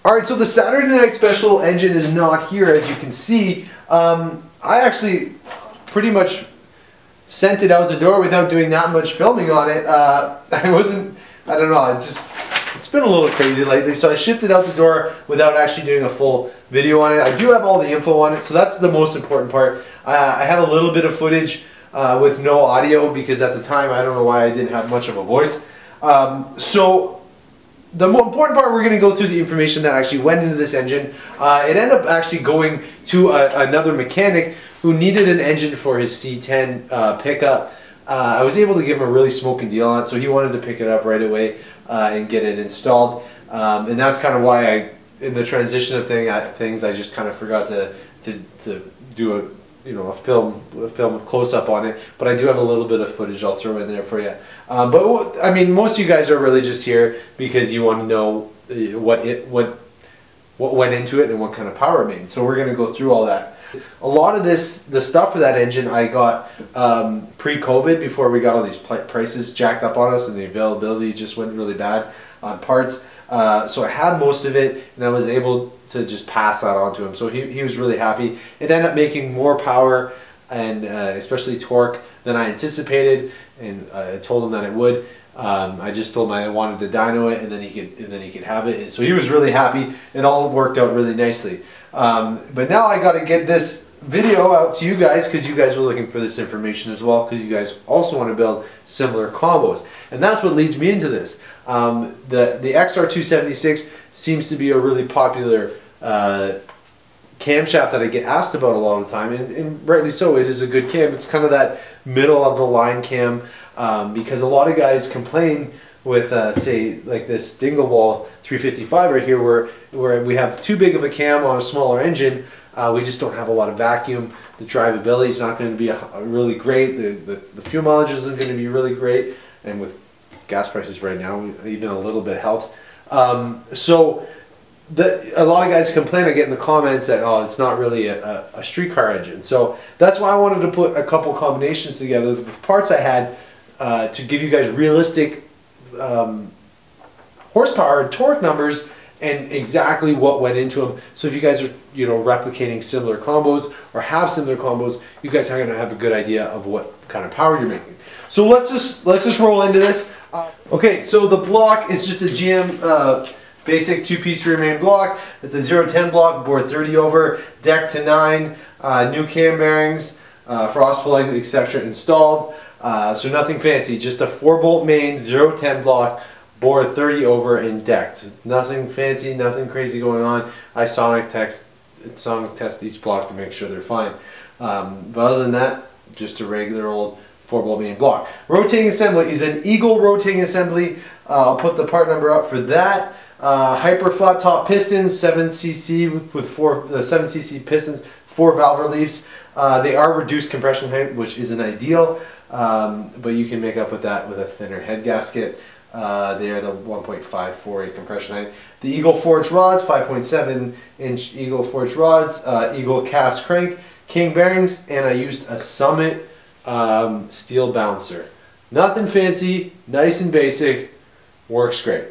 All right, so the Saturday Night Special engine is not here, as you can see. I actually pretty much sent it out the door without doing that much filming on it. I don't know, it's been a little crazy lately, so I shipped it out the door without actually doing a full video on it. I do have all the info on it, so that's the most important part. I have a little bit of footage with no audio because at the time, I don't know why I didn't have much of a voice. So the more important part, we're going to go through the information that actually went into this engine. It ended up actually going to another mechanic who needed an engine for his C10 pickup. I was able to give him a really smoking deal on it, so he wanted to pick it up right away and get it installed. And that's kind of why in the transition of things, I just kind of forgot to do a film close up on it. But I do have a little bit of footage I'll throw in there for you. But I mean, most of you guys are really just here because you want to know what went into it and what kind of power it made. So we're going to go through all that. A lot of the stuff for that engine I got pre-COVID, before we got all these prices jacked up on us and the availability just went really bad on parts. So I had most of it and I was able to just pass that on to him. So he was really happy. It ended up making more power and especially torque than I anticipated, and I told him that it would. I just told him I wanted to dyno it and then he could have it. And so he was really happy. It all worked out really nicely. But now I got to get this video out to you guys because you guys were looking for this information as well, because you guys also want to build similar combos, and that's what leads me into this. The XR276 seems to be a really popular camshaft that I get asked about a lot of the time, and rightly so. It is a good cam. It's kind of that middle of the line cam, because a lot of guys complain with say like this Dinglewall 355 right here, where we have too big of a cam on a smaller engine. We just don't have a lot of vacuum. The drivability is not going to be really great. The fuel mileage isn't going to be really great, and with gas prices right now, even a little bit helps. So a lot of guys complain. I get in the comments that, oh, it's not really a streetcar engine. So that's why I wanted to put a couple combinations together with parts I had to give you guys realistic horsepower and torque numbers and exactly what went into them. So if you guys are replicating similar combos or have similar combos, you guys are going to have a good idea of what kind of power you're making. So let's just roll into this. Okay, so the block is just a GM basic two-piece rear main block. It's a 010 block, bore 30 over, deck to 9, new cam bearings, frost pulling, etc. installed. So nothing fancy, just a 4-bolt main 010 block, bore 30 over and decked. Nothing fancy, nothing crazy going on. I sonic test each block to make sure they're fine. But other than that, just a regular old 4-bolt main block. Rotating assembly is an Eagle rotating assembly. I'll put the part number up for that. Hyper flat top pistons, 7cc with 7cc pistons, 4 valve reliefs. They are reduced compression height, which isn't ideal, but you can make up with that with a thinner head gasket. They are the 1.548 compression height. The Eagle forged rods, 5.7-inch Eagle forged rods, Eagle cast crank, king bearings, and I used a Summit steel bouncer. Nothing fancy, nice and basic, works great.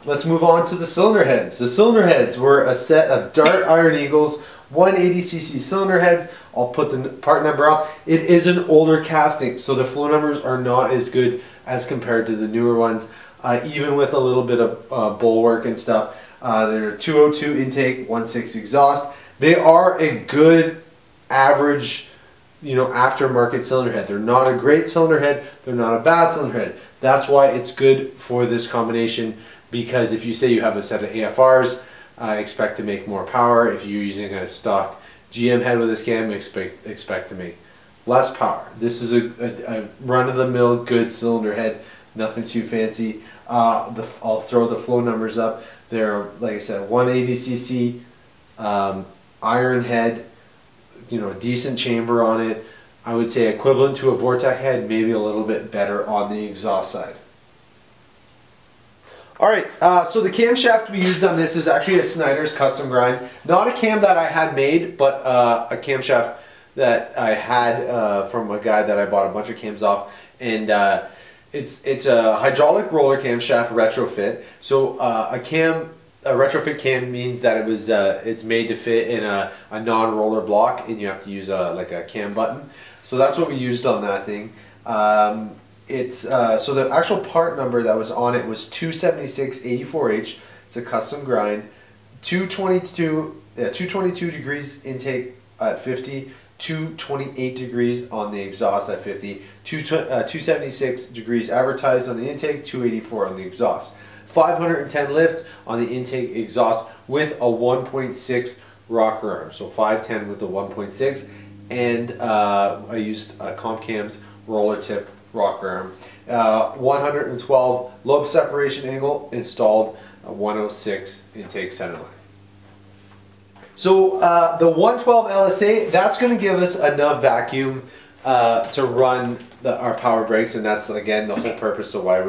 Let's move on to the cylinder heads. The cylinder heads were a set of Dart Iron Eagles, 180cc cylinder heads. I'll put the part number up. It is an older casting, so the flow numbers are not as good as compared to the newer ones, even with a little bit of bulwark and stuff. They're 202 intake, 1.6 exhaust. They are a good average, aftermarket cylinder head. They're not a great cylinder head. They're not a bad cylinder head. That's why it's good for this combination, because if you say you have a set of AFRs, expect to make more power. If you're using a stock GM head with this cam, expect to make less power. This is a run-of-the-mill good cylinder head, nothing too fancy. I'll throw the flow numbers up. They're, like I said, 180cc iron head, decent chamber on it. I would say equivalent to a Vortec head, maybe a little bit better on the exhaust side. Alright, so the camshaft we used on this is actually a Snyder's custom grind. Not a cam that I had made, but a camshaft that I had from a guy that I bought a bunch of cams off. And It's a hydraulic roller camshaft retrofit. So a retrofit cam means that it's made to fit in a non-roller block, and you have to use like a cam button. So that's what we used on that thing. So the actual part number that was on it was 276/84H. It's a custom grind. 222 degrees intake at 50. 228 degrees on the exhaust at 50, 276 degrees advertised on the intake, 284 on the exhaust. 510 lift on the intake exhaust with a 1.6 rocker arm. So 510 with the 1.6, and I used Comcam's roller tip rocker arm. 112 lobe separation angle installed, 106 intake center line. So the 112 LSA, that's going to give us enough vacuum to run our power brakes, and that's again the whole purpose of why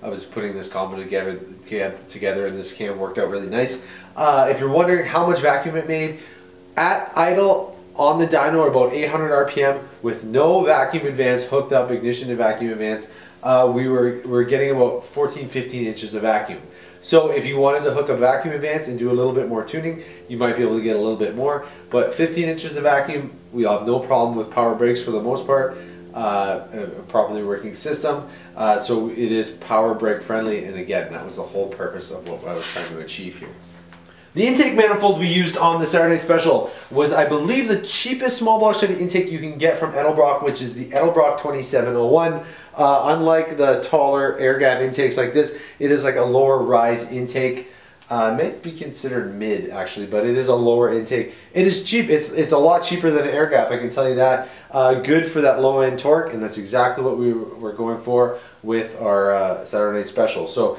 I was putting this combo together, and this cam worked out really nice. If you're wondering how much vacuum it made, at idle on the dyno at about 800 RPM with no vacuum advance hooked up, ignition to vacuum advance, we were getting about 14-15 inches of vacuum. So if you wanted to hook a vacuum advance and do a little bit more tuning, you might be able to get a little bit more. But 15 inches of vacuum, we have no problem with power brakes for the most part. A properly working system. So it is power brake friendly, and again, that was the whole purpose of what I was trying to achieve here. The intake manifold we used on the Saturday Night Special was, I believe, the cheapest small block Chevy intake you can get from Ftlbs, which is the Ftlbs 2701. Unlike the taller air gap intakes like this, it is like a lower rise intake. It might be considered mid actually, but it is a lower intake. It is cheap. It's a lot cheaper than an air gap, I can tell you that. Good for that low end torque, and that's exactly what we were going for with our Saturday Night Special. So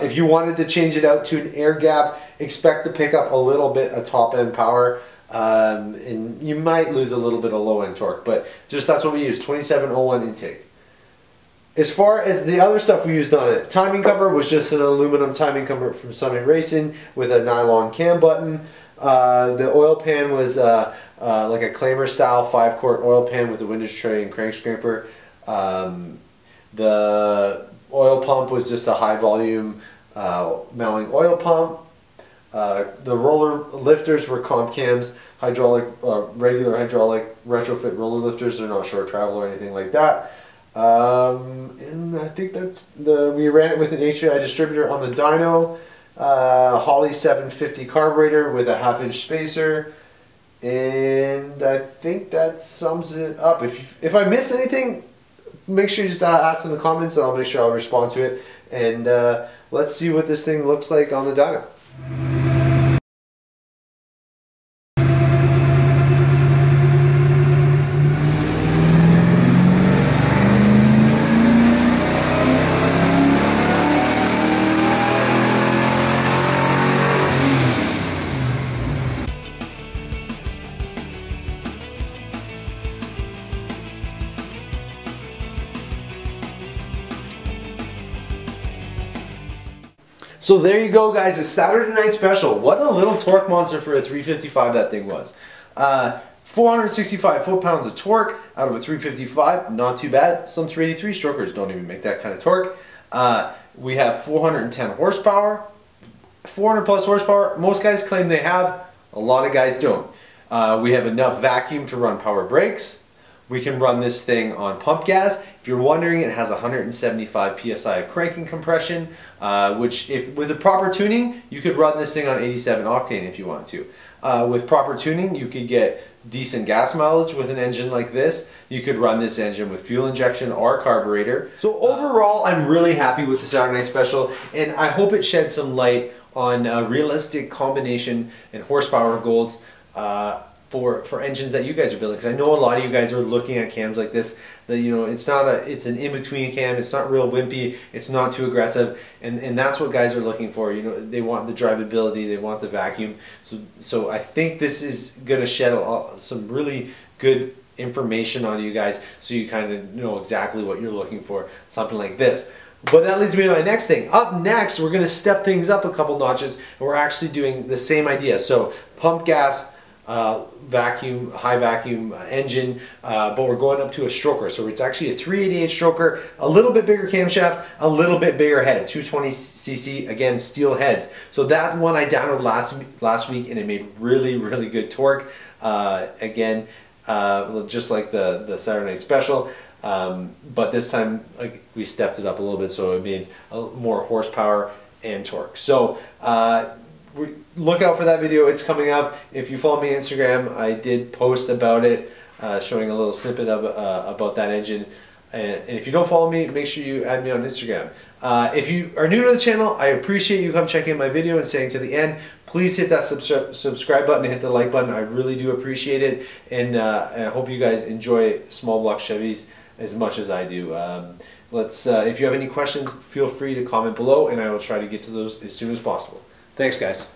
if you wanted to change it out to an air gap, expect to pick up a little bit of top end power, and you might lose a little bit of low end torque, but just that's what we use, 2701 intake. As far as the other stuff we used on it, timing cover was just an aluminum timing cover from Sunny Racing with a nylon cam button. The oil pan was like a Claimer style 5-quart oil pan with a windage tray and crank scraper. The oil pump was just a high volume mounting oil pump. The roller lifters were Comcam's hydraulic, regular hydraulic retrofit roller lifters. They're not short travel or anything like that. And I think that's we ran it with an Hei Distributor on the dyno, Holley 750 carburetor with a 1/2-inch spacer, and I think that sums it up. If I missed anything, make sure you just ask in the comments, and I'll make sure I'll respond to it. And let's see what this thing looks like on the dyno. So there you go, guys, a Saturday Night Special. What a little torque monster for a 355 that thing was. 465 foot-pounds of torque out of a 355, not too bad. Some 383 strokers don't even make that kind of torque. We have 410 horsepower, 400 plus horsepower. Most guys claim they have, a lot of guys don't. We have enough vacuum to run power brakes. We can run this thing on pump gas. If you're wondering, it has 175 psi of cranking compression, which with the proper tuning, you could run this thing on 87 octane if you want to. With proper tuning, you could get decent gas mileage with an engine like this. You could run this engine with fuel injection or carburetor. So overall, I'm really happy with the Saturday Night Special, and I hope it sheds some light on realistic combination and horsepower goals for engines that you guys are building, because I know a lot of you guys are looking at cams like this, that, you know, it's an in-between cam, it's not real wimpy, it's not too aggressive, and that's what guys are looking for. You know, they want the drivability, they want the vacuum. So I think this is going to shed some really good information on you guys, so you kind of know exactly what you're looking for, something like this. But that leads me to my next thing. Up next, we're going to step things up a couple notches, and we're actually doing the same idea. So pump gas, vacuum, high vacuum engine, but we're going up to a stroker. So it's actually a 388 stroker, a little bit bigger camshaft, a little bit bigger head, 220cc, again, steel heads. So that one I downloaded last week, and it made really, really good torque. Again, just like the Saturday Night Special, but this time we stepped it up a little bit, so it made more horsepower and torque. So look out for that video. It's coming up. If you follow me on Instagram, I did post about it, showing a little snippet of about that engine. And if you don't follow me, make sure you add me on Instagram. If you are new to the channel, I appreciate you come checking my video and staying to the end. Please hit that subscribe button and hit the like button. I really do appreciate it. And I hope you guys enjoy small block Chevys as much as I do. If you have any questions, feel free to comment below, and I will try to get to those as soon as possible. Thanks, guys.